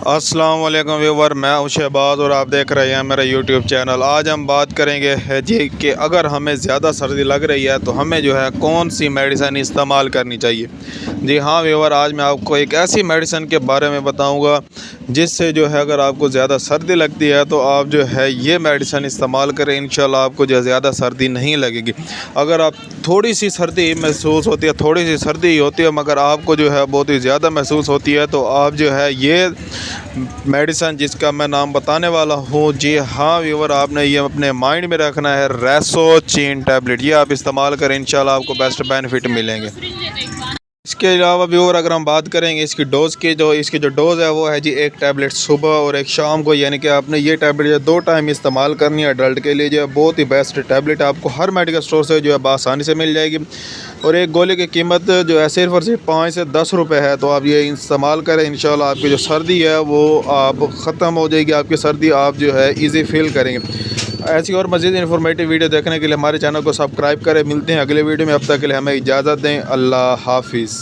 अस्सलाम वालेकुम व्यूवर, मैं हूं शहबाज और आप देख रहे हैं मेरा यूट्यूब चैनल। आज हम बात करेंगे है जी कि अगर हमें ज़्यादा सर्दी लग रही है तो हमें जो है कौन सी मेडिसिन इस्तेमाल करनी चाहिए। जी हाँ व्यूवर, आज मैं आपको एक ऐसी मेडिसिन के बारे में बताऊंगा जिससे जो है अगर आपको ज़्यादा सर्दी लगती है तो आप जो है ये मेडिसिन इस्तेमाल करें, इंशाल्लाह आपको जो है ज़्यादा सर्दी नहीं लगेगी। अगर आप थोड़ी सी सर्दी महसूस होती है, थोड़ी सी सर्दी होती है मगर आपको जो है बहुत ही ज़्यादा महसूस होती है, तो आप जो है ये मेडिसिन जिसका मैं नाम बताने वाला हूँ, जी हाँ व्यूवर, आपने ये अपने माइंड में रखना है। रेसोचेन टैबलेट, ये आप इस्तेमाल करें, इंशाल्लाह आपको बेस्ट बेनिफिट मिलेंगे। इसके अलावा व्यूवर अगर हम बात करेंगे इसकी डोज़ की, इसकी जो डोज़ है वो है जी एक टैबलेट सुबह और एक शाम को, यानी कि आपने ये टैबलेट जो 2 टाइम इस्तेमाल करनी है। अडल्ट के लिए जो है बहुत ही बेस्ट टैबलेट आपको हर मेडिकल स्टोर से जो है आसानी से मिल जाएगी और एक गोली की कीमत जो है सिर्फ और सिर्फ 5 से 10 रुपये है। तो आप ये इस्तेमाल करें, इंशाल्लाह आपकी जो सर्दी है वो आप ख़त्म हो जाएगी। आपकी सर्दी आप जो है ईजी फील करेंगे। ऐसी और मज़ीद इन्फॉर्मेटिव वीडियो देखने के लिए हमारे चैनल को सब्सक्राइब करें। मिलते हैं अगले वीडियो में, अब तक के लिए हमें इजाज़त दें। अल्लाह हाफिज़।